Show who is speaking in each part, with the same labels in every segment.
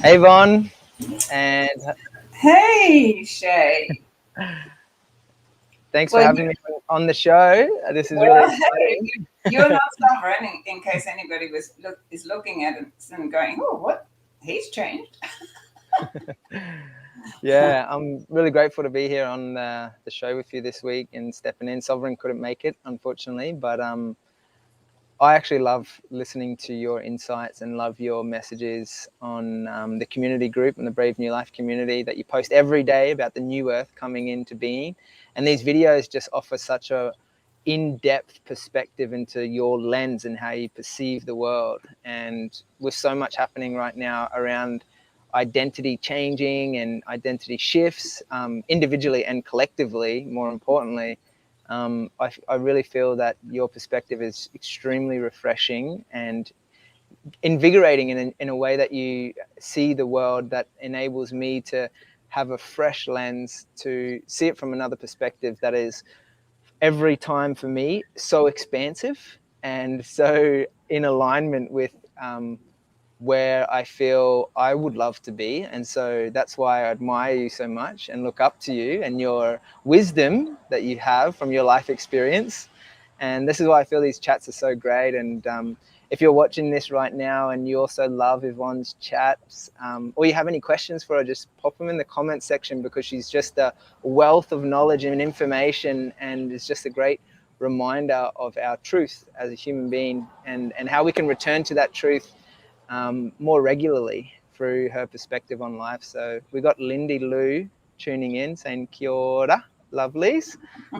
Speaker 1: Hey, Yvonne, and
Speaker 2: Hey, Shay.
Speaker 1: thanks for
Speaker 2: Well,
Speaker 1: having me on the show. This is really
Speaker 2: well, hey,
Speaker 1: exciting.
Speaker 2: you're not sovereign in case anybody is looking at it and going, "Oh, what? He's changed."
Speaker 1: Yeah, I'm really grateful to be here on the show with you this week and stepping in. Sovereign couldn't make it, unfortunately, but I actually love listening to your insights and love your messages on the community group and the Brave New Life community that you post every day about the new earth coming into being. And these videos just offer such a in-depth perspective into your lens and how you perceive the world. And with so much happening right now around identity changing and identity shifts, individually and collectively, more importantly, I really feel that your perspective is extremely refreshing and invigorating in a way that you see the world, that enables me to have a fresh lens to see it from another perspective that is every time for me so expansive and so in alignment with where I feel I would love to be. And so that's why I admire you so much and look up to you and your wisdom that you have from your life experience. And this is why I feel these chats are so great. And if you're watching this right now and you also love Yvonne's chats, or you have any questions for her, just pop them in the comments section, because she's just a wealth of knowledge and information, and it's just a great reminder of our truth as a human being, and how we can return to that truth more regularly through her perspective on life. So we got Lindy Lou tuning in saying kia ora, lovelies.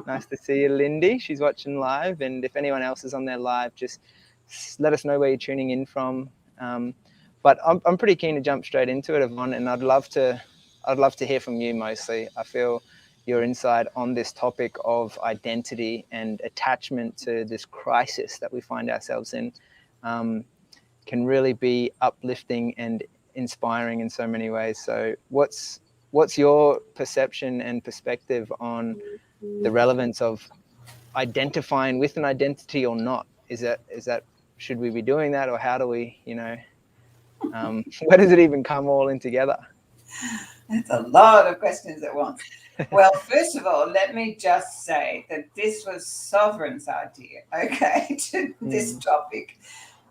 Speaker 1: Nice to see you, Lindy. She's watching live. And if anyone else is on there live, just let us know where you're tuning in from. But I'm pretty keen to jump straight into it, Yvonne, and I'd love to hear from you mostly. I feel your insight on this topic of identity and attachment to this crisis that we find ourselves in can really be uplifting and inspiring in so many ways. So what's your perception and perspective on the relevance of identifying with an identity or not? Is that should we be doing that, or how do we, where does it even come all in together?
Speaker 2: That's a lot of questions at once. Well, first of all, let me just say that this was Sovereign's idea, okay, to this topic.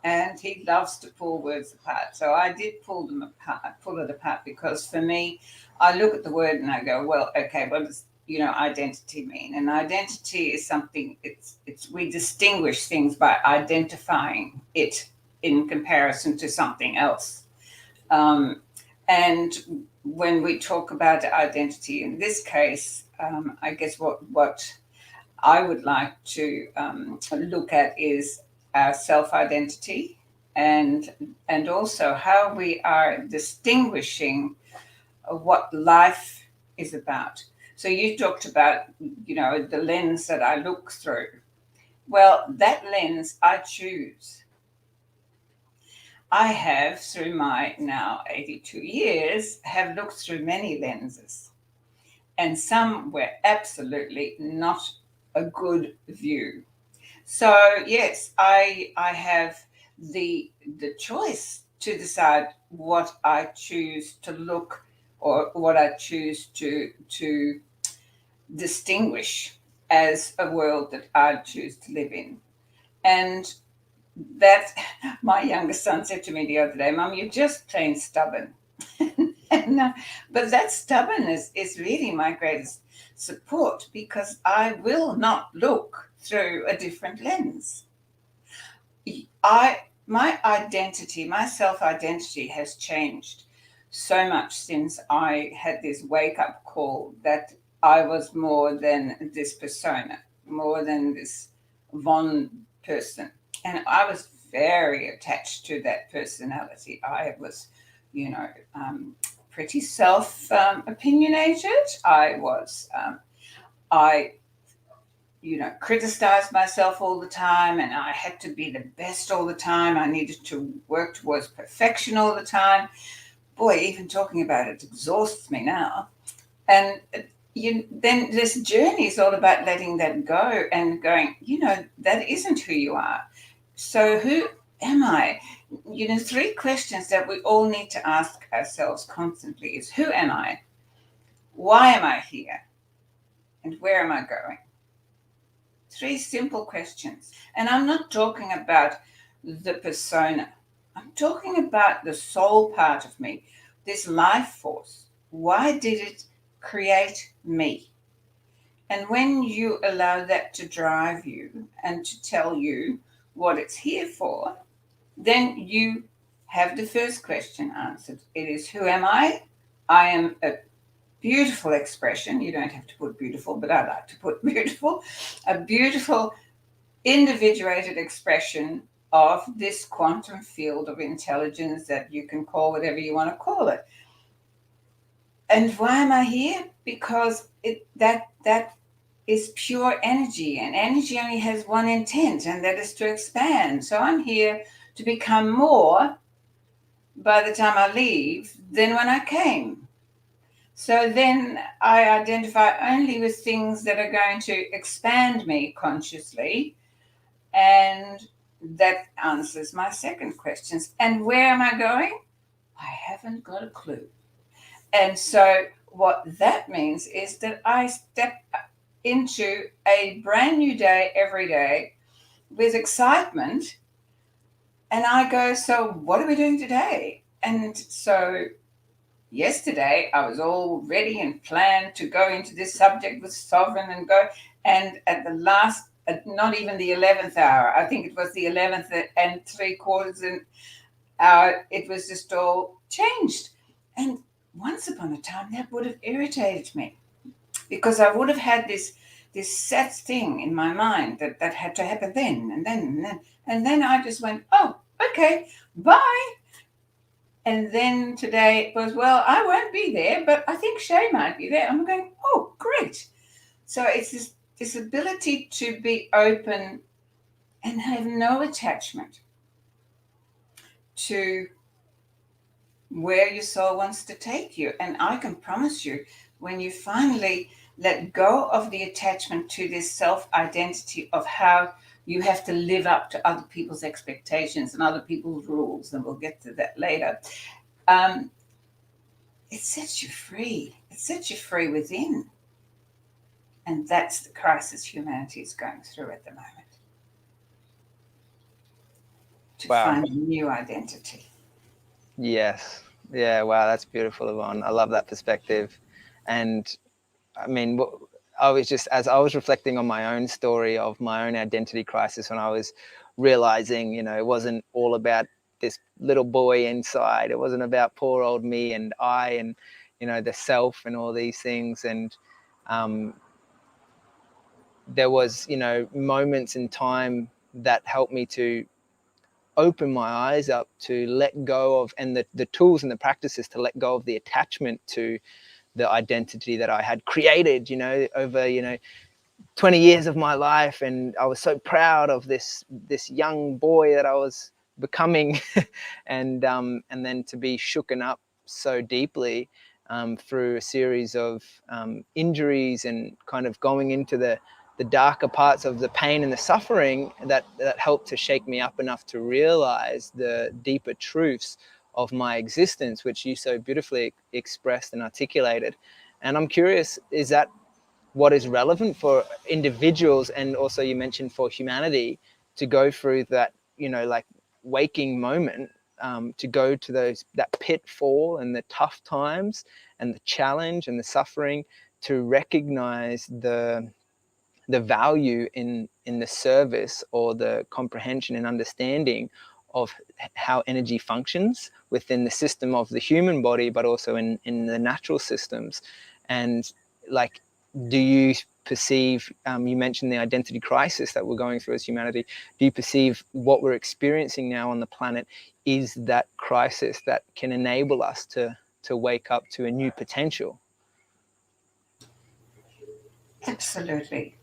Speaker 2: And he loves to pull words apart. So I did pull it apart, because for me, I look at the word and I go, well, okay, what does identity mean? And identity is something. It's we distinguish things by identifying it in comparison to something else. Um, and when we talk about identity in this case, I guess what I would like to look at is our self-identity, and also how we are distinguishing what life is about. So you talked about the lens that I look through. Well, that lens I choose. I have, through my now 82 years, have looked through many lenses, and some were absolutely not a good view. So yes, I have the choice to decide what I choose to look, or what I choose to distinguish as a world that I choose to live in. And that my youngest son said to me the other day, "Mum, you're just plain stubborn." and, but that stubbornness is really my greatest support, because I will not look through a different lens. My identity, my self-identity has changed so much since I had this wake-up call that I was more than this persona, more than this Von person. And I was very attached to that personality. I was, you know, pretty self opinionated. I criticized myself all the time, and I had to be the best all the time. I needed to work towards perfection all the time. Boy, even talking about it exhausts me now. And then this journey is all about letting that go and going, that isn't who you are. So am I? You know, 3 questions that we all need to ask ourselves constantly is, who am I? Why am I here? And where am I going? 3 simple questions. And I'm not talking about the persona. I'm talking about the soul part of me, this life force. Why did it create me? And when you allow that to drive you and to tell you what it's here for, then you have the first question answered. It is, who am I? I am a beautiful expression. You don't have to put beautiful, but I like to put beautiful. A beautiful, individuated expression of this quantum field of intelligence that you can call whatever you want to call it. And why am I here? Because that is pure energy, and energy only has one intent, and that is to expand. So I'm here to become more by the time I leave than when I came. So then I identify only with things that are going to expand me consciously, and that answers my second question. And where am I going? I haven't got a clue. And so what that means is that I step into a brand new day every day with excitement, and I go, so what are we doing today? And so yesterday I was all ready and planned to go into this subject with Sovereign and go, and at the last, not even the 11th hour, I think it was the 11th and 3/4 hour, it was just all changed. And once upon a time that would have irritated me, because I would have had this set thing in my mind that had to happen then and then and then. And then I just went, oh, okay, bye. And then today it was, well, I won't be there, but I think Shay might be there. I'm going, oh, great. So it's this ability to be open and have no attachment to where your soul wants to take you. And I can promise you, when you finally let go of the attachment to this self-identity of how you have to live up to other people's expectations and other people's rules, and we'll get to that later, it sets you free. It sets you free within. And that's the crisis humanity is going through at the moment. To
Speaker 1: Wow.
Speaker 2: find a new identity.
Speaker 1: Yes. Yeah. Wow. That's beautiful, Yvonne. I love that perspective. And I mean, I was just, as I was reflecting on my own story of my own identity crisis, when I was realizing, it wasn't all about this little boy inside. It wasn't about poor old me and I and, the self and all these things. And there was, moments in time that helped me to open my eyes up to let go of, and the tools and the practices to let go of the attachment to the identity that I had created, over, 20 years of my life. And I was so proud of this young boy that I was becoming. and then to be shooken up so deeply through a series of injuries and kind of going into the darker parts of the pain and the suffering that helped to shake me up enough to realize the deeper truths of my existence, which you so beautifully expressed and articulated. And I'm curious, is that what is relevant for individuals, and also you mentioned for humanity, to go through that, like waking moment, to go to that pitfall and the tough times and the challenge and the suffering, to recognize the value in the service or the comprehension and understanding of how energy functions within the system of the human body, but also in the natural systems. And like, do you perceive, you mentioned the identity crisis that we're going through as humanity, do you perceive what we're experiencing now on the planet is that crisis that can enable us to wake up to a new potential?
Speaker 2: Absolutely.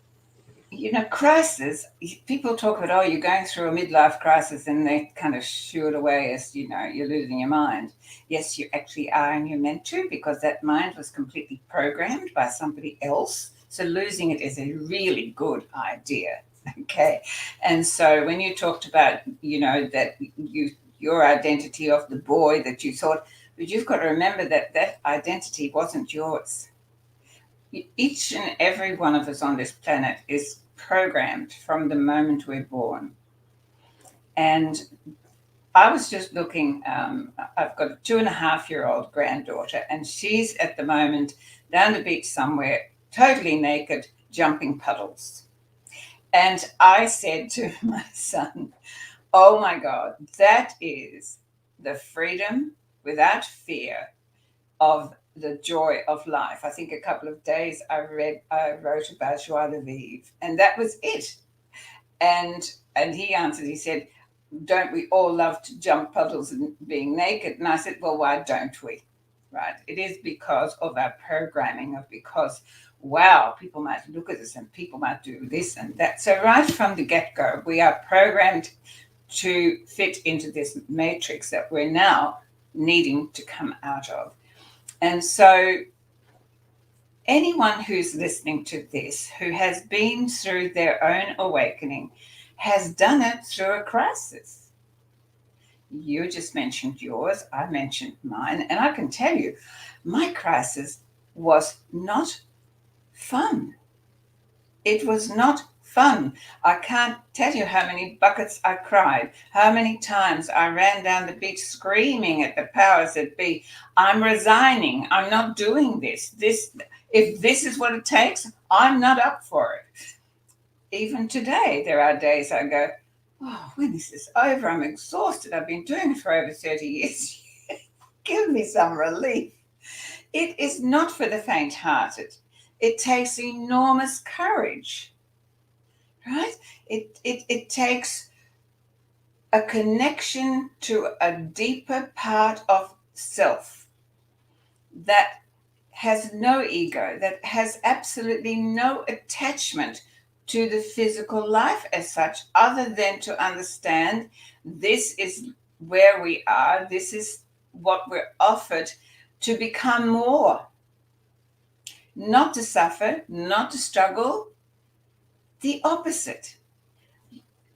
Speaker 2: Crisis, people talk about, oh, you're going through a midlife crisis, and they kind of shoo it away as, you're losing your mind. Yes, you actually are, and you're meant to, because that mind was completely programmed by somebody else. So losing it is a really good idea. Okay. And so when you talked about, that your identity of the boy that you thought, but you've got to remember that that identity wasn't yours. Each and every one of us on this planet is programmed from the moment we're born. And I was just looking, I've got a 2.5-year-old granddaughter, and she's at the moment down the beach somewhere, totally naked, jumping puddles. And I said to my son, oh my God, that is the freedom without fear of the joy of life. I think a couple of days I wrote about joie de vivre, and that was it. And he answered, he said, don't we all love to jump puddles and being naked? And I said, well, why don't we? Right? It is because of our programming, because, wow, people might look at us and people might do this and that. So right from the get-go, we are programmed to fit into this matrix that we're now needing to come out of. And so anyone who's listening to this, who has been through their own awakening, has done it through a crisis. You just mentioned yours, I mentioned mine, and I can tell you, my crisis was not fun. It was not fun. I can't tell you how many buckets I cried, how many times I ran down the beach screaming at the powers that be, I'm resigning, I'm not doing this. If this is what it takes, I'm not up for it. Even today, there are days I go, oh, when is this over? I'm exhausted. I've been doing it for over 30 years. Give me some relief. It is not for the faint-hearted. It takes enormous courage, right? It takes a connection to a deeper part of self that has no ego, that has absolutely no attachment to the physical life as such, other than to understand this is where we are, this is what we're offered to become more. Not to suffer, not to struggle, the opposite.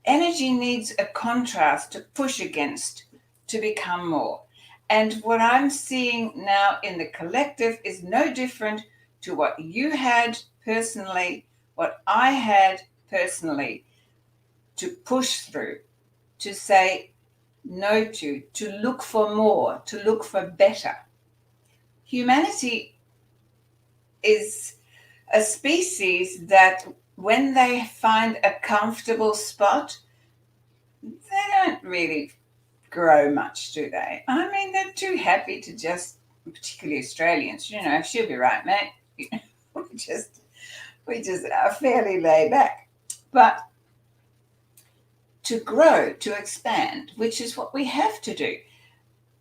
Speaker 2: Energy needs a contrast to push against to become more. And what I'm seeing now in the collective is no different to what you had personally, what I had personally, to push through, to say no to look for more, to look for better. Humanity is a species that when they find a comfortable spot, they don't really grow much, do they? I mean, they're too happy to just, particularly Australians, she'll be right, mate. we just are fairly laid back. But to grow, to expand, which is what we have to do.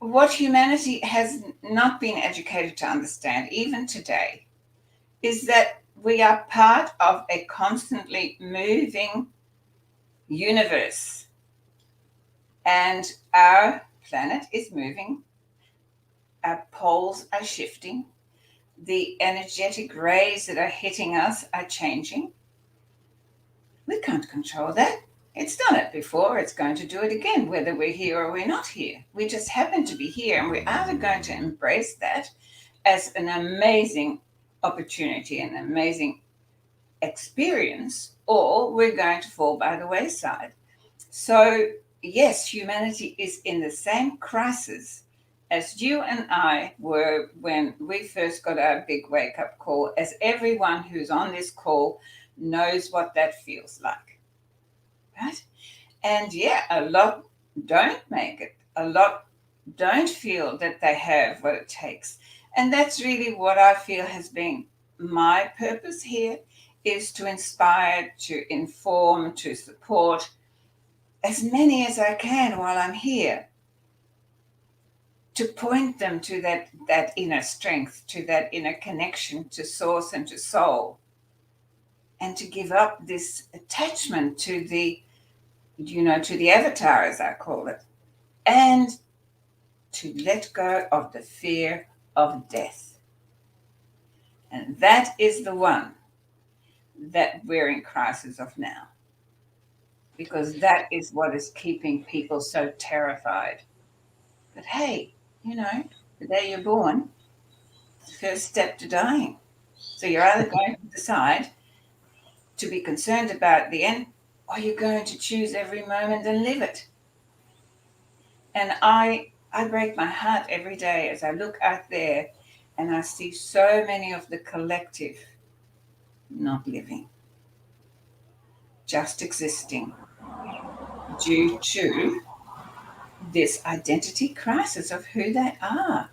Speaker 2: What humanity has not been educated to understand, even today, is that we are part of a constantly moving universe. And our planet is moving. Our poles are shifting. The energetic rays that are hitting us are changing. We can't control that. It's done it before. It's going to do it again, whether we're here or we're not here. We just happen to be here, and we're either going to embrace that as an amazing opportunity, an amazing experience, or we're going to fall by the wayside. So, yes, humanity is in the same crisis as you and I were when we first got our big wake-up call, as everyone who's on this call knows what that feels like, right? And yeah, a lot don't make it. A lot don't feel that they have what it takes. And that's really what I feel has been my purpose here, is to inspire, to inform, to support as many as I can while I'm here, to point them to that inner strength, to that inner connection to source and to soul, and to give up this attachment to the avatar, as I call it, and to let go of the fear of death. And that is the one that we're in crisis of now. because that is what is keeping people so terrified. But hey, the day you're born, it's the first step to dying. So you're either going to decide to be concerned about the end, or you're going to choose every moment and live it. And I break my heart every day as I look out there and I see so many of the collective not living, just existing due to this identity crisis of who they are.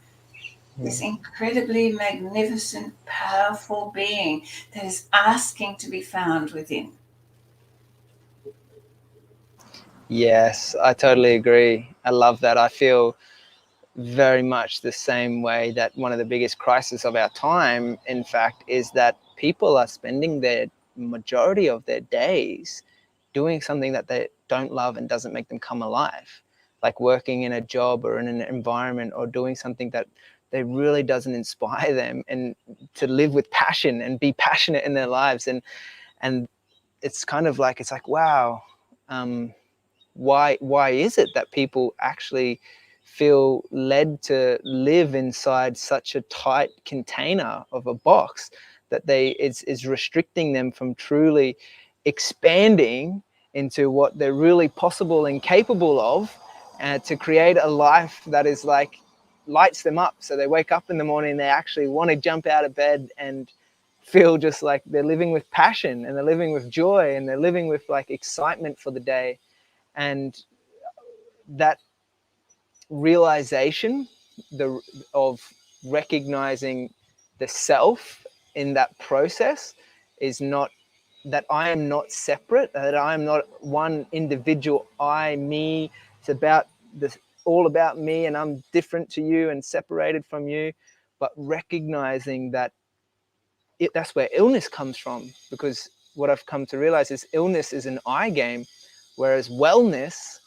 Speaker 2: This incredibly magnificent, powerful being that is asking to be found within.
Speaker 1: Yes, I totally agree. I love that. I feel very much the same way, that one of the biggest crises of our time, in fact, is that people are spending their majority of their days doing something that they don't love and doesn't make them come alive, like working in a job or in an environment, or doing something that they really doesn't inspire them and to live with passion and be passionate in their lives. And it's kind of like, it's like, wow, why is it that people actually feel led to live inside such a tight container of a box, that is restricting them from truly expanding into what they're really possible and capable of, to create a life that is like lights them up, so they wake up in the morning, they actually want to jump out of bed and feel just like they're living with passion, and they're living with joy, and they're living with like excitement for the day. And that realization, of recognizing the self in that process, is not that I am not separate, that I am not one individual I, me. It's about this, all about me, and I'm different to you and separated from you. But recognizing that that's where illness comes from, because what I've come to realize is illness is an I game, whereas wellness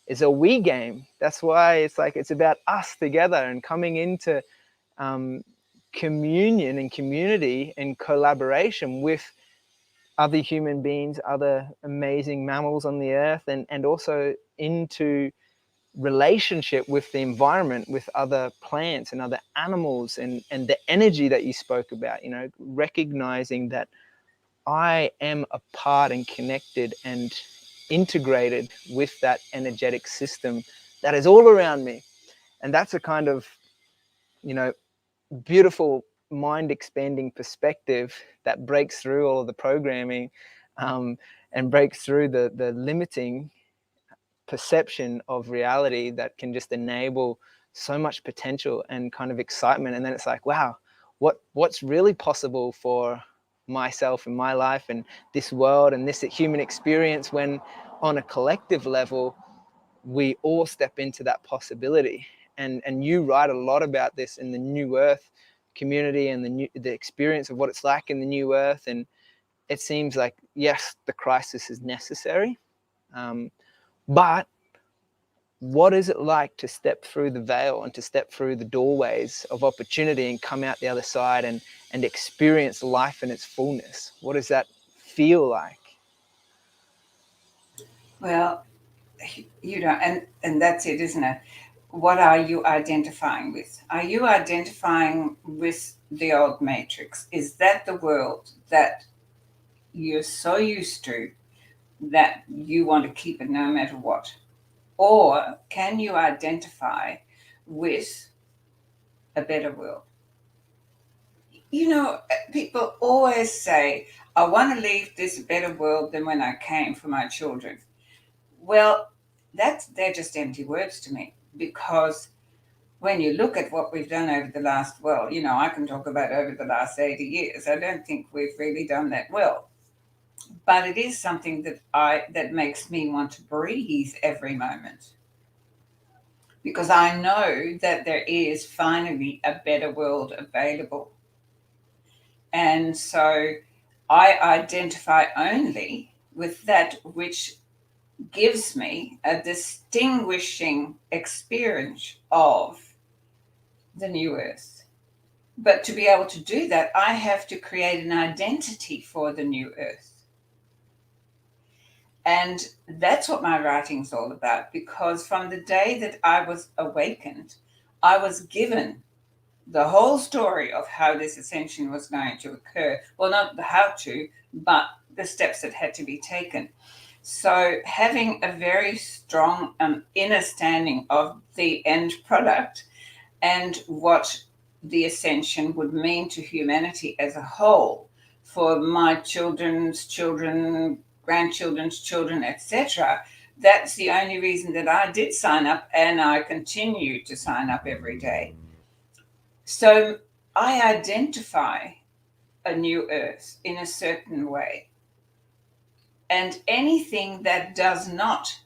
Speaker 1: is a we game. That's why it's like, it's about us together and coming into communion and community and collaboration with other human beings, other amazing mammals on the earth, and also into relationship with the environment, with other plants and other animals, and the energy that you spoke about, recognizing that I am a part and connected and integrated with that energetic system that is all around me. And that's a kind of, you know, beautiful mind expanding perspective that breaks through all of the programming, and breaks through the limiting perception of reality, that can just enable so much potential and kind of excitement. And then it's like, wow, what's really possible for myself and my life and this world and this human experience, when on a collective level we all step into that possibility. And you write a lot about this in the New Earth community, and the experience of what it's like in the New Earth. And it seems like, yes, the crisis is necessary, but what is it like to step through the veil and to step through the doorways of opportunity and come out the other side and experience life in its fullness? What does that feel like?
Speaker 2: Well, and that's it, isn't it? What are you identifying with? Are you identifying with the old matrix? Is that the world that you're so used to that you want to keep it no matter what? Or can you identify with a better world? People always say, I want to leave this better world than when I came for my children. Well, they're just empty words to me, because when you look at what we've done over the last, well, I can talk about over the last 80 years. I don't think we've really done that well. But it is something that makes me want to breathe every moment, because I know that there is finally a better world available. And so I identify only with that which gives me a distinguishing experience of the new earth. But to be able to do that, I have to create an identity for the new earth. And that's what my writing's all about, because from the day that I was awakened, I was given the whole story of how this ascension was going to occur. Well, not the how to, but the steps that had to be taken. So having a very strong understanding of the end product and what the ascension would mean to humanity as a whole, for my children's children, grandchildren's children, etc., that's the only reason that I did sign up, and I continue to sign up every day. So I identify a new earth in a certain way. And anything that does not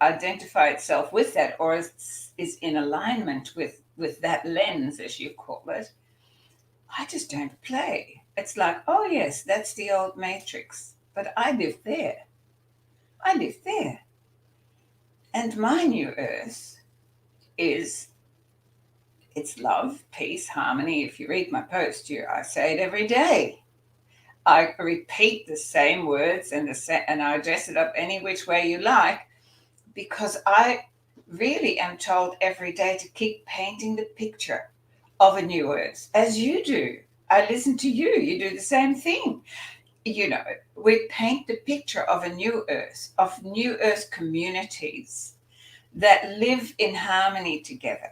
Speaker 2: identify itself with that, or is in alignment with that lens, as you call it, I just don't play. It's like, oh yes, that's the old matrix, but I live there. I live there. And my new earth is, it's love, peace, harmony. If you read my post, I say it every day. I repeat the same words and I dress it up any which way you like, because I really am told every day to keep painting the picture of a new earth, as you do. I listen to you. You do the same thing. We paint the picture of a new earth, of new earth communities that live in harmony together,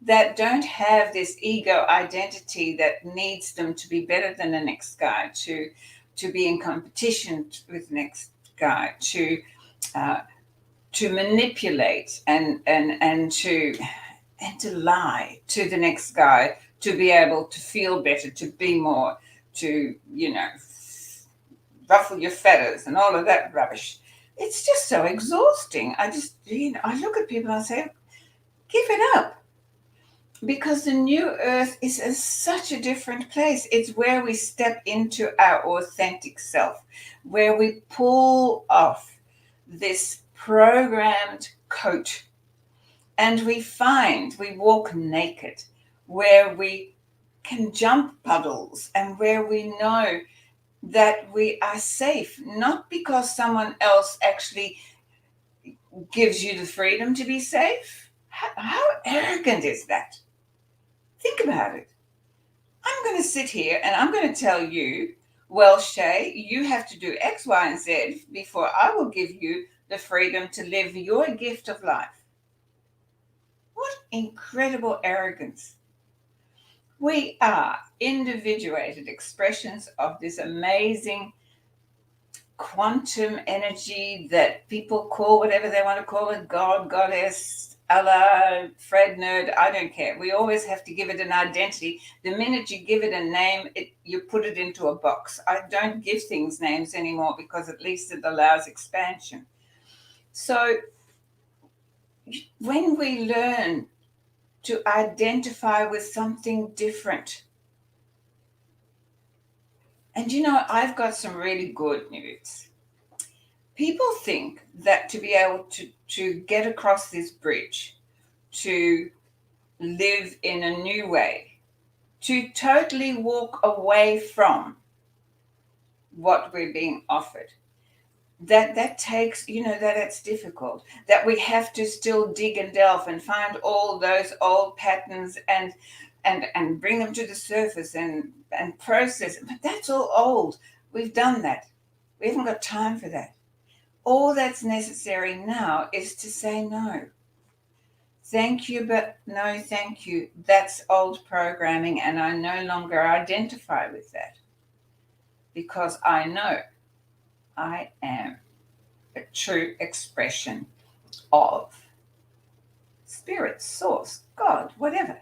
Speaker 2: that don't have this ego identity that needs them to be better than the next guy, to be in competition with the next guy, to manipulate and to lie to the next guy, to be able to feel better, to be more, to ruffle your feathers and all of that rubbish. It's just so exhausting. I look at people and I say, give it up. Because the new earth is such a different place. It's where we step into our authentic self, where we pull off this programmed coat and we walk naked, where we can jump puddles and where we know that we are safe, not because someone else actually gives you the freedom to be safe. How arrogant is that? Think about it. I'm going to sit here and I'm going to tell you, well, Shay, you have to do X, Y, and Z before I will give you the freedom to live your gift of life. What incredible arrogance. We are individuated expressions of this amazing quantum energy that people call whatever they want to call it, God, Goddess, Allah, Fred, nerd, I don't care. We always have to give it an identity. The minute you give it a name, you put it into a box. I don't give things names anymore, because at least it allows expansion. So when we learn to identify with something different, and I've got some really good news. People think that to be able to get across this bridge, to live in a new way, to totally walk away from what we're being offered, that takes, that it's difficult, that we have to still dig and delve and find all those old patterns and bring them to the surface and process. But that's all old. We've done that. We haven't got time for that. All that's necessary now is to say no. Thank you, but no thank you. That's old programming, and I no longer identify with that, because I know I am a true expression of spirit, source, God, whatever.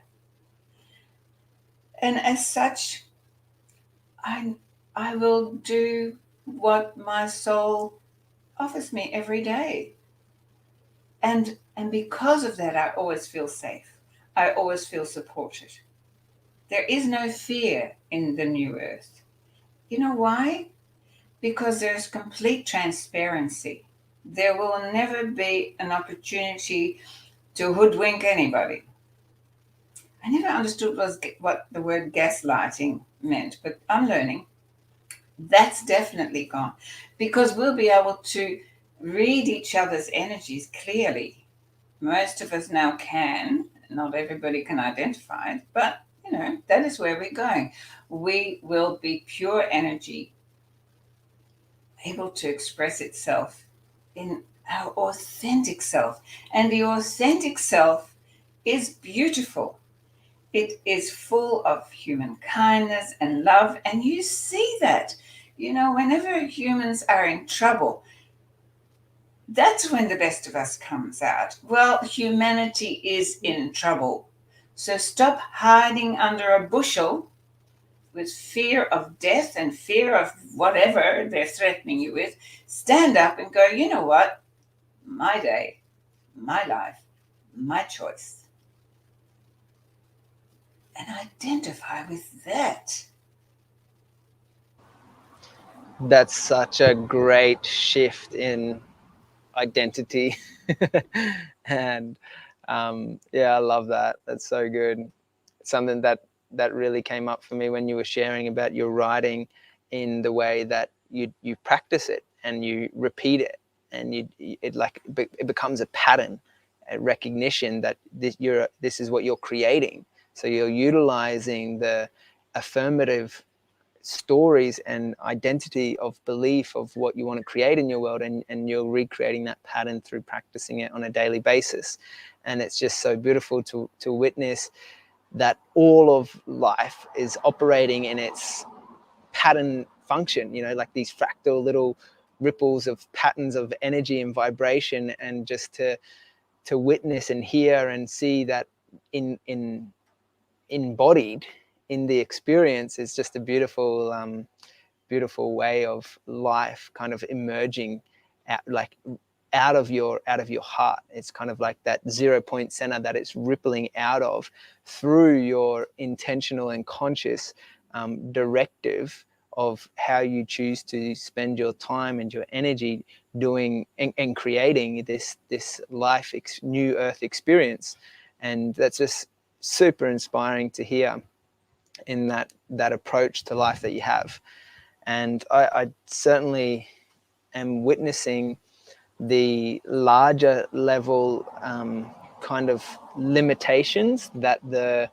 Speaker 2: And as such, I will do what my soul offers me every day. And because of that, I always feel safe. I always feel supported. There is no fear in the new earth. You know why? Because there's complete transparency. There will never be an opportunity to hoodwink anybody. I never understood what the word gaslighting meant, but I'm learning. That's definitely gone, because we'll be able to read each other's energies clearly. Most of us now can. Not everybody can identify it, but that is where we're going. We will be pure energy, able to express itself in our authentic self. And the authentic self is beautiful. It is full of human kindness and love. And you see that, whenever humans are in trouble, that's when the best of us comes out. Well, humanity is in trouble. So stop hiding under a bushel with fear of death and fear of whatever they're threatening you with. Stand up and go, you know what? My day, my life, my choice. And identify with that.
Speaker 1: That's such a great shift in identity. And yeah, I love that. That's so good. Something that really came up for me when you were sharing about your writing, in the way that you practice it and you repeat it, and it becomes a pattern, a recognition that this is what you're creating. So you're utilizing the affirmative stories and identity of belief of what you want to create in your world, and you're recreating that pattern through practicing it on a daily basis. And it's just so beautiful to witness that all of life is operating in its pattern function, like these fractal little ripples of patterns of energy and vibration, and just to witness and hear and see that embodied in the experience is just a beautiful way of life kind of emerging out of your heart. It's kind of like that 0 point center that it's rippling out of through your intentional and conscious directive of how you choose to spend your time and your energy doing and creating this life new earth experience. And that's just super inspiring to hear, in that approach to life that you have. And I certainly am witnessing the larger level kind of limitations that the,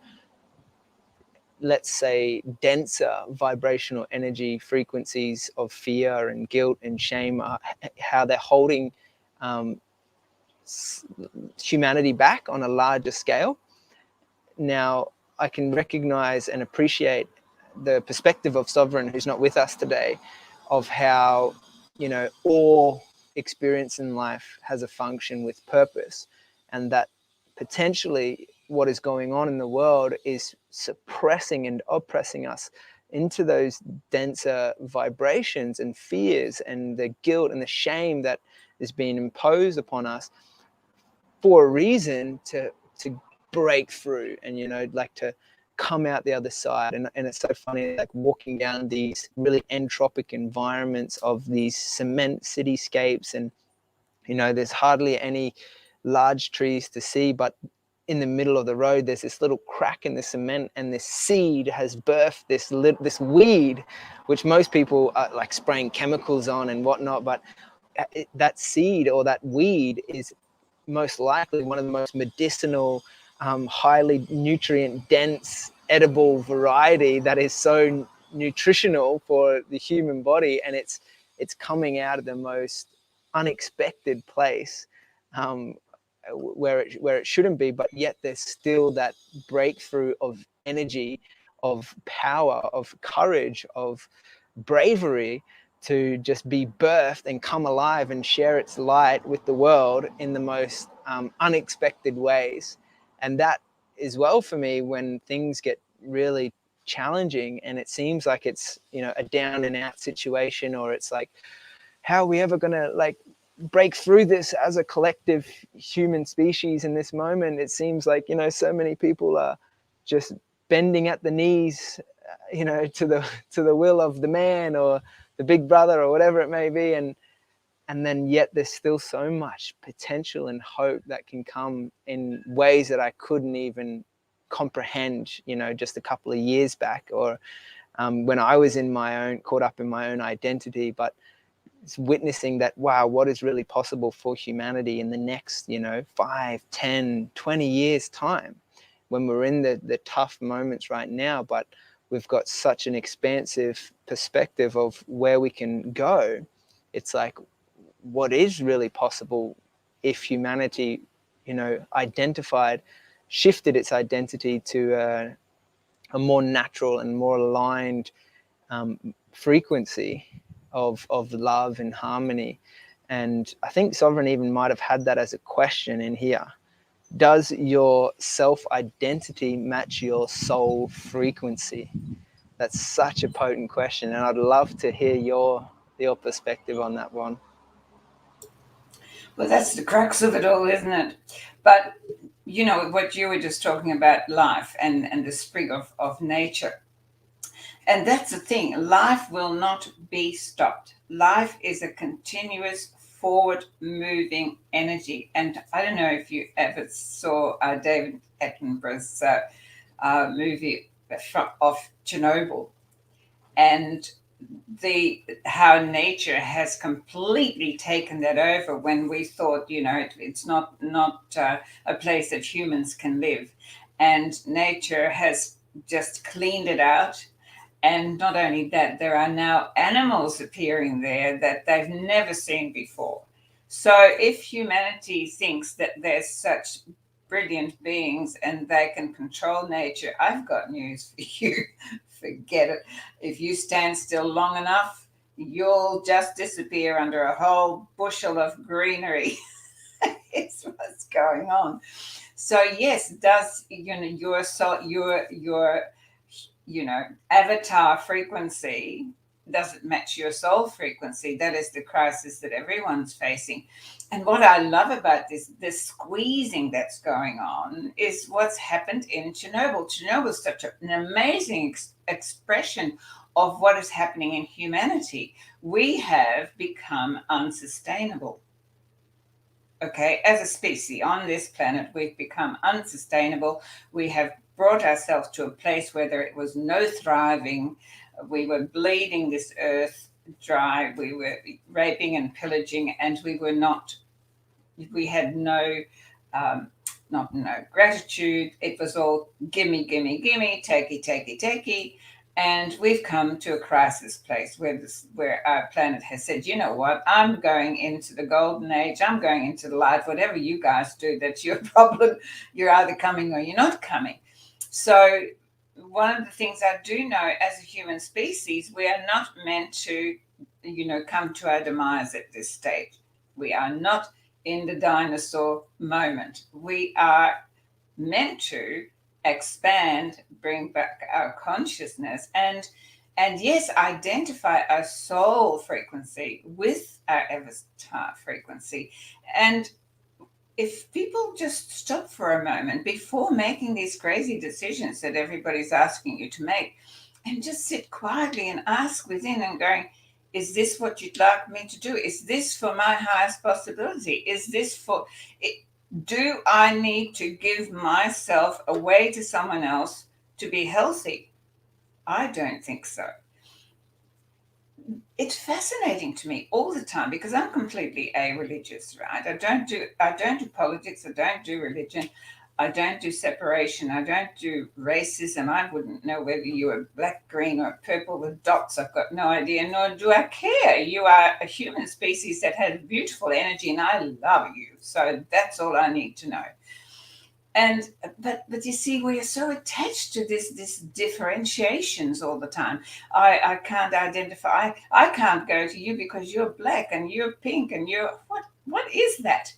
Speaker 1: let's say, denser vibrational energy frequencies of fear and guilt and shame are, how they're holding humanity back on a larger scale. Now, I can recognize and appreciate the perspective of Sovereign, who's not with us today, of how, all experience in life has a function with purpose, and that potentially what is going on in the world is suppressing and oppressing us into those denser vibrations and fears and the guilt and the shame that is being imposed upon us for a reason to break through and to come out the other side. And it's so funny, like walking down these really entropic environments of these cement cityscapes, and there's hardly any large trees to see, but in the middle of the road there's this little crack in the cement, and this seed has birthed this weed, which most people are like spraying chemicals on and whatnot, but that seed or that weed is most likely one of the most medicinal, highly nutrient dense edible variety that is so nutritional for the human body, and it's coming out of the most unexpected place, where it shouldn't be, but yet there's still that breakthrough of energy, of power, of courage, of bravery, to just be birthed and come alive and share its light with the world in the most unexpected ways. And that is well for me when things get really challenging and it seems like it's a down and out situation, or it's like, how are we ever going to break through this as a collective human species in this moment? It seems like so many people are just bending at the knees, to the will of the man or the big brother or whatever it may be, and then yet there's still so much potential and hope that can come in ways that I couldn't even comprehend just a couple of years back, or when I was caught up in my own identity, but it's witnessing that, wow, what is really possible for humanity in the next, 5, 10, 20 years time, when we're in the tough moments right now, but we've got such an expansive perspective of where we can go. It's like, what is really possible if humanity, shifted its identity to a more natural and more aligned frequency of love and harmony. And I think Sovereign even might have had that as a question in here. Does your self-identity match your soul frequency? That's such a potent question, and I'd love to hear your perspective on that one.
Speaker 2: Well, that's the crux of it all, isn't it? But what you were just talking about, life and the spring of nature. And that's the thing. Life will not be stopped. Life is a continuous forward moving energy. And I don't know if you ever saw David Attenborough's movie of Chernobyl, and how nature has completely taken that over, when we thought, it's not a place that humans can live. And nature has just cleaned it out. And not only that, there are now animals appearing there that they've never seen before. So if humanity thinks that there's such brilliant beings and they can control nature, I've got news for you. Forget it. If you stand still long enough, you'll just disappear under a whole bushel of greenery. It's what's going on. So yes, does your soul, your avatar frequency, does it match your soul frequency? That is the crisis that everyone's facing. And what I love about this squeezing that's going on is what's happened in Chernobyl. Chernobyl is such an amazing expression of what is happening in humanity. We have become unsustainable. Okay, as a species on this planet, we've become unsustainable. We have brought ourselves to a place where there was no thriving. We were bleeding this earth dry. We were raping and pillaging, and we had no gratitude. It was all gimme, gimme, gimme, takey, takey, takey. And we've come to a crisis place where our planet has said, you know what, I'm going into the golden age. I'm going into the light. Whatever you guys do, that's your problem. You're either coming or you're not coming. So one of the things I do know, as a human species, we are not meant to, come to our demise at this stage. We are not in the dinosaur moment. We are meant to expand, bring back our consciousness, and yes, identify our soul frequency with our avatar frequency. And if people just stop for a moment before making these crazy decisions that everybody's asking you to make, and just sit quietly and ask within and going, is this what you'd like me to do? Is this for my highest possibility? Is this for it? Do I need to give myself away to someone else to be healthy? I don't think so. It's fascinating to me all the time because I'm completely a-religious, right? I don't do politics. I don't do religion. I don't do separation. I don't do racism. I wouldn't know whether you are black, green, or purple with dots. I've got no idea, nor do I care. You are a human species that has beautiful energy, and I love you. So that's all I need to know. And but you see, we are so attached to this differentiations all the time. I can't identify. I can't go to you because you're black and you're pink and you're what is that?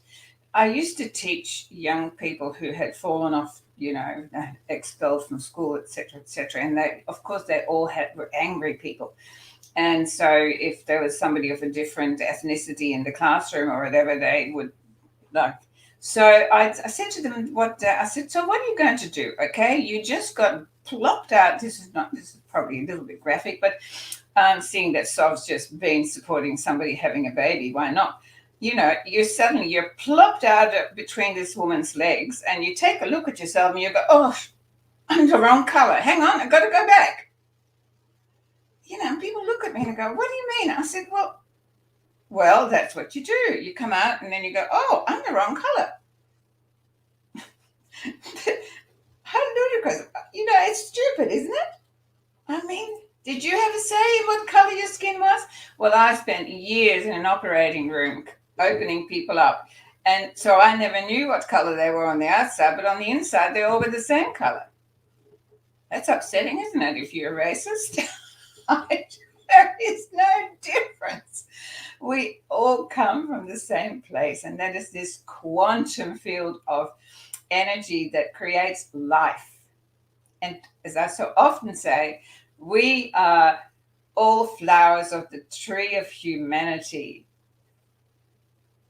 Speaker 2: I used to teach young people who had fallen off, expelled from school, etc., etc. And they, of course, they all were angry people. And so if there was somebody of a different ethnicity in the classroom or whatever, they would like. So I said to them, I said, so what are you going to do? Okay, you just got plopped out. This is probably a little bit graphic, but seeing that Sov's just been supporting somebody having a baby, why not? You're plopped out between this woman's legs, and you take a look at yourself and you go, oh, I'm the wrong color. Hang on, I've got to go back. and people look at me and go, what do you mean? I said, well, that's what you do. You come out and then you go, oh, I'm the wrong color. How ludicrous. It's stupid, isn't it? I mean, did you have a say in what color your skin was? Well, I spent years in an operating room opening people up. And so I never knew what color they were on the outside, but on the inside, they all were the same color. That's upsetting, isn't it, if you're a racist? There is no difference. We all come from the same place, and that is this quantum field of energy that creates life. And as I so often say, we are all flowers of the tree of humanity.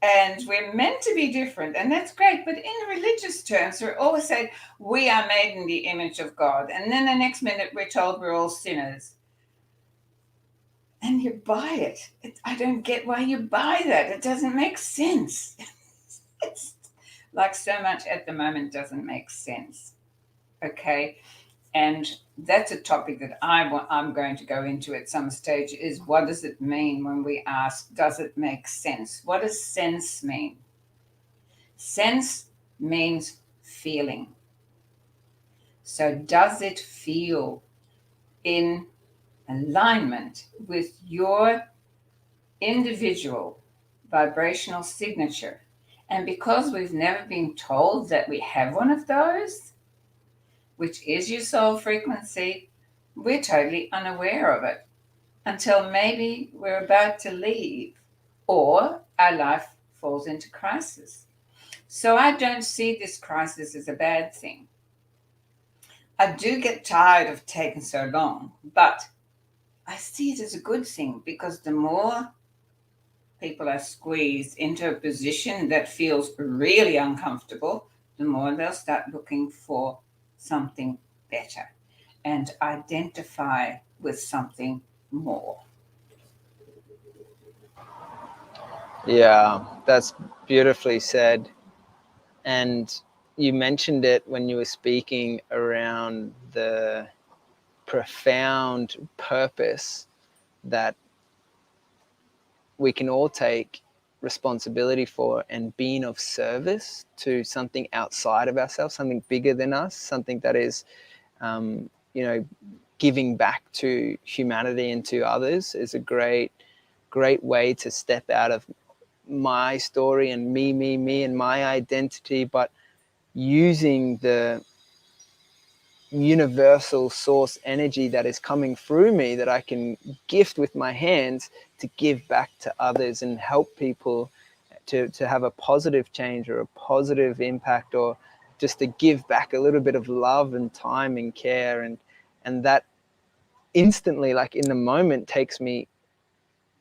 Speaker 2: And we're meant to be different, and that's great. But in religious terms, we're always saying we are made in the image of God. And then the next minute, we're told we're all sinners. And you buy it. I don't get why you buy that. It doesn't make sense. It's like so much at the moment doesn't make sense. Okay. And that's a topic that I'm going to go into at some stage, is what does it mean when we ask, does it make sense? What does sense mean? Sense means feeling. So does it feel in alignment with your individual vibrational signature? And because we've never been told that we have one of those, which is your soul frequency, we're totally unaware of it until maybe we're about to leave or our life falls into crisis. So I don't see this crisis as a bad thing. I do get tired of taking so long, but I see it as a good thing, because the more people are squeezed into a position that feels really uncomfortable, the more they'll start looking for something better and identify with something more.
Speaker 1: Yeah, that's beautifully said. And you mentioned it when you were speaking around the profound purpose that we can all take responsibility for, and being of service to something outside of ourselves, something bigger than us, something that is, giving back to humanity and to others, is a great way to step out of my story and me and my identity, but using the universal source energy that is coming through me, that I can gift with my hands, to give back to others and help people to have a positive change or a positive impact, or just to give back a little bit of love and time and care. And that instantly, like in the moment, takes me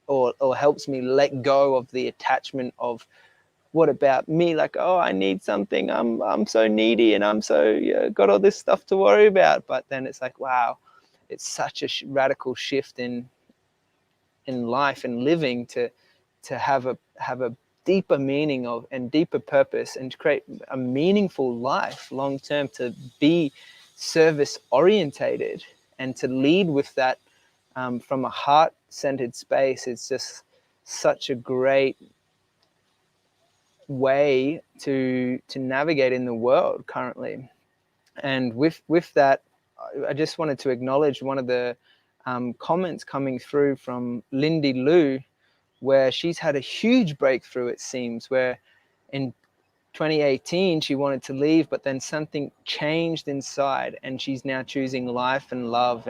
Speaker 1: or helps me let go of the attachment of what about me, like, oh, I need something, I'm so needy and I'm so got all this stuff to worry about. But then it's like, wow, it's such a radical shift in life and living, to have a deeper meaning of and deeper purpose, and to create a meaningful life long term, to be service orientated and to lead with that from a heart centered space. It's just such a great way to navigate in the world currently. And with that, I just wanted to acknowledge one of the comments coming through from Lindy Lou, where she's had a huge breakthrough, it seems, where in 2018 she wanted to leave, but then something changed inside, and she's now choosing life and love,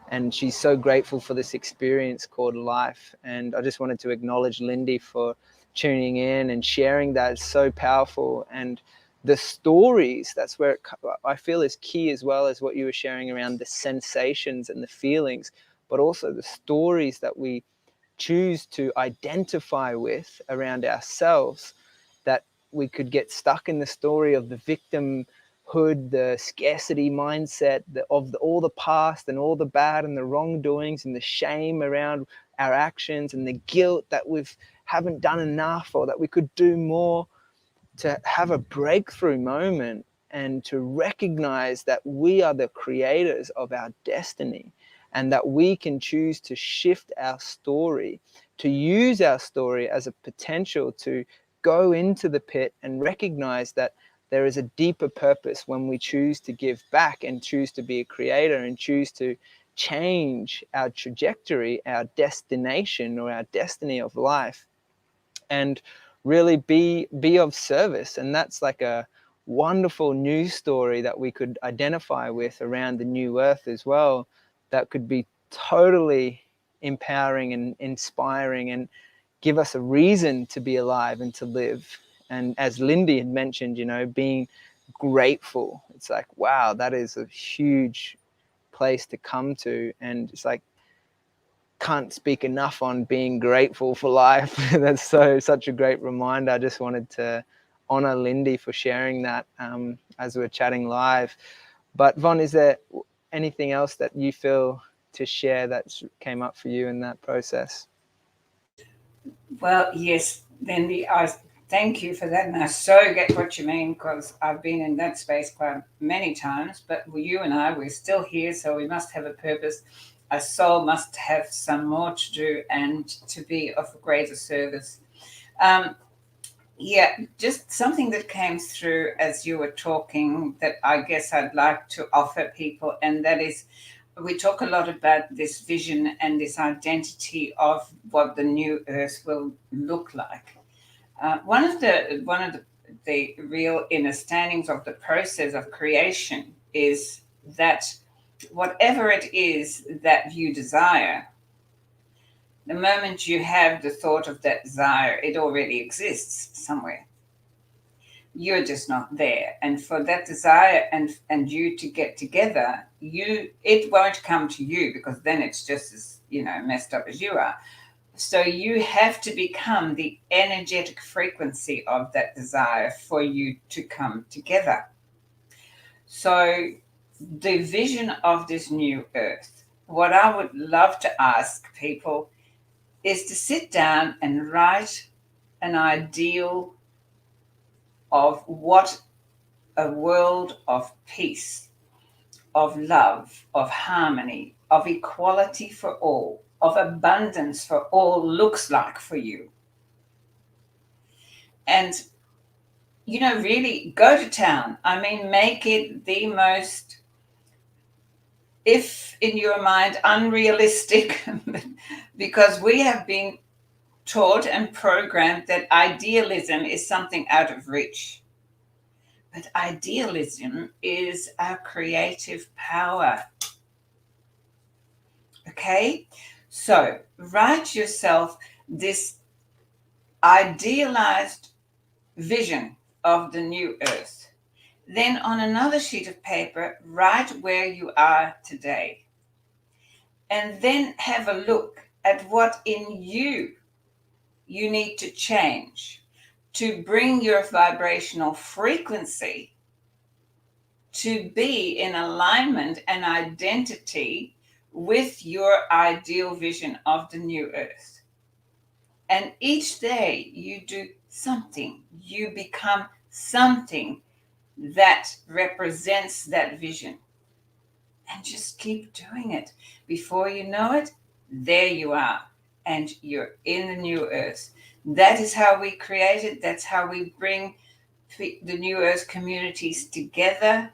Speaker 1: and she's so grateful for this experience called life. And I just wanted to acknowledge Lindy for tuning in and sharing that. It's so powerful. And the stories, that's where I feel is key, as well as what you were sharing around the sensations and the feelings, but also the stories that we choose to identify with around ourselves, that we could get stuck in the story of the victimhood, the scarcity mindset of all the past and all the bad and the wrongdoings and the shame around our actions and the guilt that we haven't done enough or that we could do more. To have a breakthrough moment and to recognize that we are the creators of our destiny, and that we can choose to shift our story, to use our story as a potential to go into the pit and recognize that there is a deeper purpose when we choose to give back and choose to be a creator and choose to change our trajectory, our destination, or our destiny of life, and really be of service. And that's like a wonderful news story that we could identify with around the new earth as well, that could be totally empowering and inspiring and give us a reason to be alive and to live. And as Lindy had mentioned, you know, being grateful, it's like, wow, that is a huge place to come to. And it's like, can't speak enough on being grateful for life. That's such a great reminder. I just wanted to honor Lindy for sharing that as we're chatting live. But Yvonne, is there anything else that you feel to share that came up for you in that process?
Speaker 2: Well, yes, Lindy, I thank you for that. And I so get what you mean, because I've been in that space quite many times. But you and I, we're still here, so we must have a purpose. Our soul must have some more to do and to be of greater service. Yeah, just something that came through as you were talking that I guess I'd like to offer people, and that is, we talk a lot about this vision and this identity of what the new earth will look like. One of the real understandings of the process of creation is that whatever it is that you desire, the moment you have the thought of that desire, it already exists somewhere. You're just not there. And for that desire and you to get together, it won't come to you, because then it's just as, messed up as you are. So you have to become the energetic frequency of that desire for you to come together. So the vision of this new earth, what I would love to ask people is to sit down and write an ideal of what a world of peace, of love, of harmony, of equality for all, of abundance for all looks like for you. And, really go to town. I mean, make it the most, if in your mind, unrealistic, because we have been taught and programmed that idealism is something out of reach. But idealism is our creative power. Okay? So write yourself this idealized vision of the new earth. Then on another sheet of paper, write where you are today. And then have a look at what in you need to change to bring your vibrational frequency to be in alignment and identity with your ideal vision of the new earth. And each day you do something, you become something that represents that vision. And just keep doing it. Before you know it, there you are. And you're in the new earth. That is how we create it. That's how we bring the new earth communities together.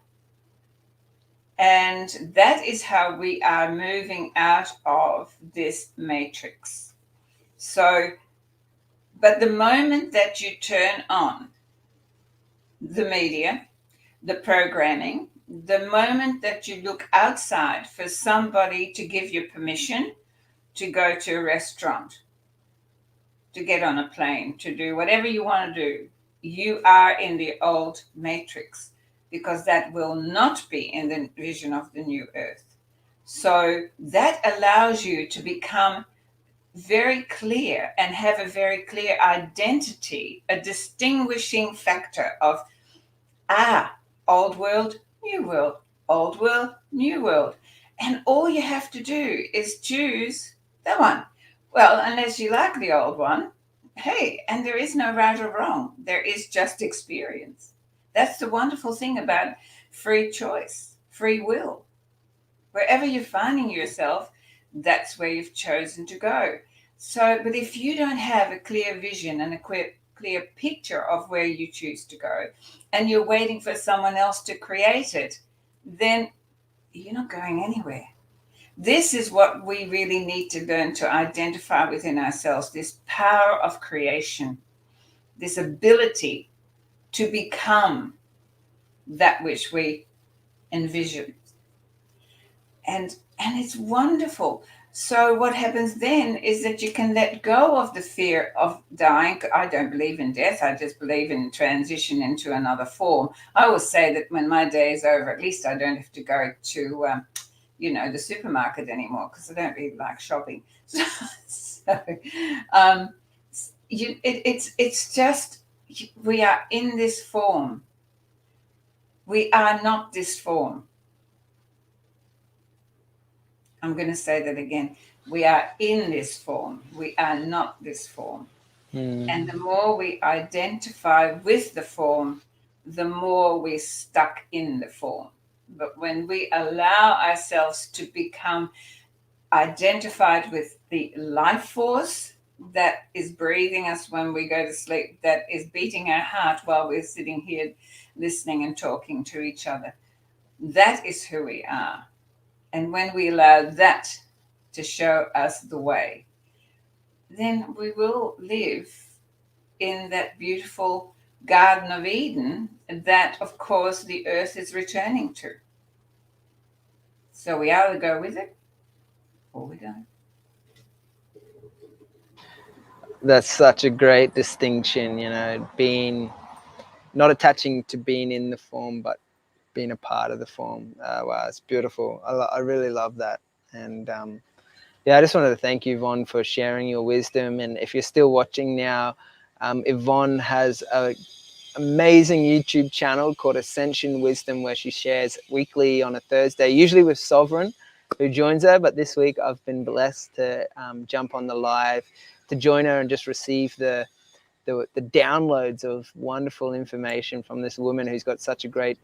Speaker 2: And that is how we are moving out of this matrix. So, but the moment that you turn on the media, the programming, the moment that you look outside for somebody to give you permission to go to a restaurant, to get on a plane, to do whatever you want to do, you are in the old matrix, because that will not be in the vision of the new earth. So that allows you to become very clear and have a very clear identity, a distinguishing factor of, old world, new world, old world, new world. And all you have to do is choose the one. Well, unless you like the old one, hey, and there is no right or wrong. There is just experience. That's the wonderful thing about free choice, free will. Wherever you're finding yourself, that's where you've chosen to go. So, but if you don't have a clear vision and a clear picture of where you choose to go, and you're waiting for someone else to create it, then you're not going anywhere. This is what we really need to learn to identify within ourselves, this power of creation, this ability to become that which we envision. And it's wonderful. So what happens then is that you can let go of the fear of dying. I don't believe in death. I just believe in transition into another form. I always say that when my day is over, at least I don't have to go to the supermarket anymore, because I don't really like shopping. It's just, we are in this form. We are not this form. I'm going to say that again. We are in this form. We are not this form. And the more we identify with the form, the more we're stuck in the form. But when we allow ourselves to become identified with the life force that is breathing us when we go to sleep, that is beating our heart while we're sitting here listening and talking to each other, that is who we are. And when we allow that to show us the way, then we will live in that beautiful Garden of Eden that, of course, the earth is returning to. So we either go with it or we don't.
Speaker 1: That's such a great distinction, being not attaching to being in the form, but being a part of the form. Wow, it's beautiful. I really love that. And I just wanted to thank you, Yvonne, for sharing your wisdom. And if you're still watching now, Yvonne has an amazing YouTube channel called Ascension Wisdom, where she shares weekly on a Thursday, usually with Souvereign, who joins her. But this week I've been blessed to jump on the live to join her and just receive the downloads of wonderful information from this woman who's got such a great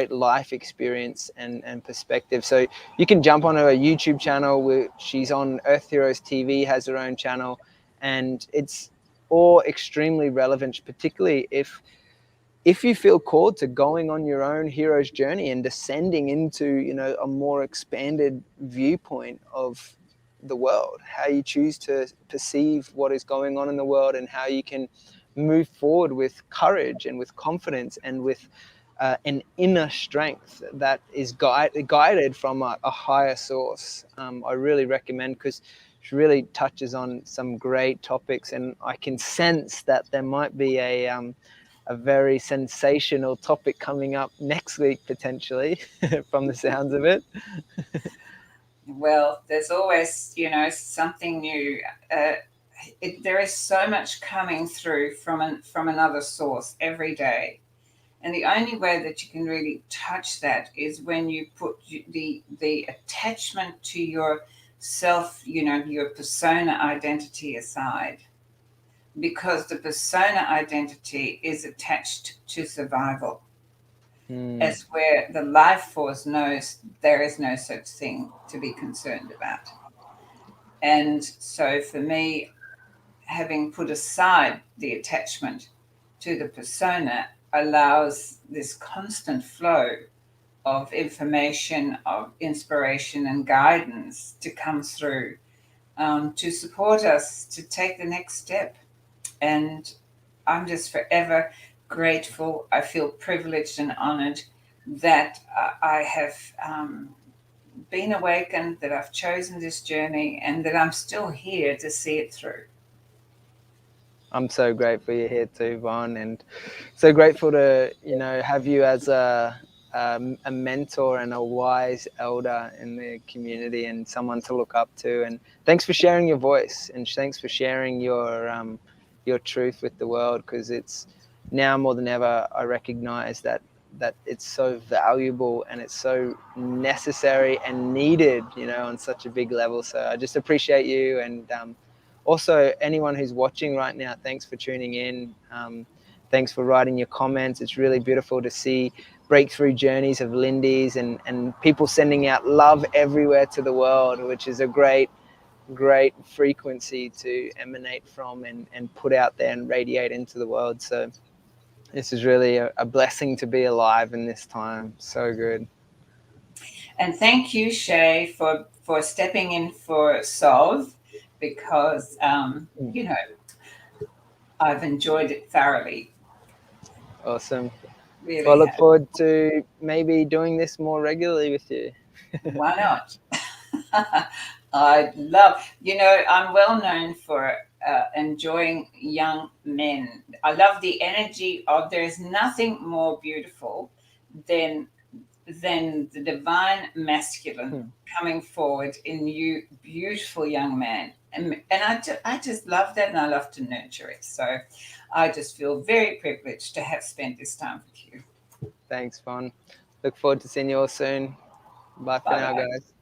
Speaker 1: life experience and perspective. So you can jump on her YouTube channel, where she's on Earth Heroes TV, has her own channel, and it's all extremely relevant, particularly if you feel called to going on your own hero's journey and descending into a more expanded viewpoint of the world, how you choose to perceive what is going on in the world, and how you can move forward with courage and with confidence and with an inner strength that is guided from a higher source. I really recommend, because she really touches on some great topics, and I can sense that there might be a very sensational topic coming up next week, potentially, from the sounds of it.
Speaker 2: Well, there's always, something new. There is so much coming through from another source every day. And the only way that you can really touch that is when you put the attachment to your self, your persona identity aside. Because the persona identity is attached to survival. As where the life force knows there is no such thing to be concerned about. And so for me, having put aside the attachment to the persona allows this constant flow of information, of inspiration and guidance to come through, to support us to take the next step. And I'm just forever grateful. I feel privileged and honored that I have been awakened, that I've chosen this journey, and that I'm still here to see it through.
Speaker 1: I'm so grateful you're here too, Yvonne, and so grateful to have you as a mentor and a wise elder in the community, and someone to look up to. And thanks for sharing your voice, and thanks for sharing your truth with the world, because it's now more than ever I recognize that it's so valuable and it's so necessary and needed, on such a big level. So I just appreciate you, and also anyone who's watching right now, thanks for tuning in. Thanks for writing your comments. It's really beautiful to see breakthrough journeys of Lindy's and people sending out love everywhere to the world, which is a great frequency to emanate from and put out there and radiate into the world. So this is really a blessing to be alive in this time. So good.
Speaker 2: And thank you, Shay, for stepping in for Solve, because you know, I've enjoyed it thoroughly.
Speaker 1: Awesome.
Speaker 2: Really
Speaker 1: Well, I look
Speaker 2: have.
Speaker 1: forward to maybe doing this more regularly with you.
Speaker 2: Why not? I love, I'm well known for enjoying young men. I love the energy of, there's nothing more beautiful than the divine masculine coming forward in you, beautiful young man. And I just love that, and I love to nurture it. So I just feel very privileged to have spent this time with you.
Speaker 1: Thanks, Yvonne. Look forward to seeing you all soon. Bye for now,
Speaker 2: Bye-bye.
Speaker 1: guys.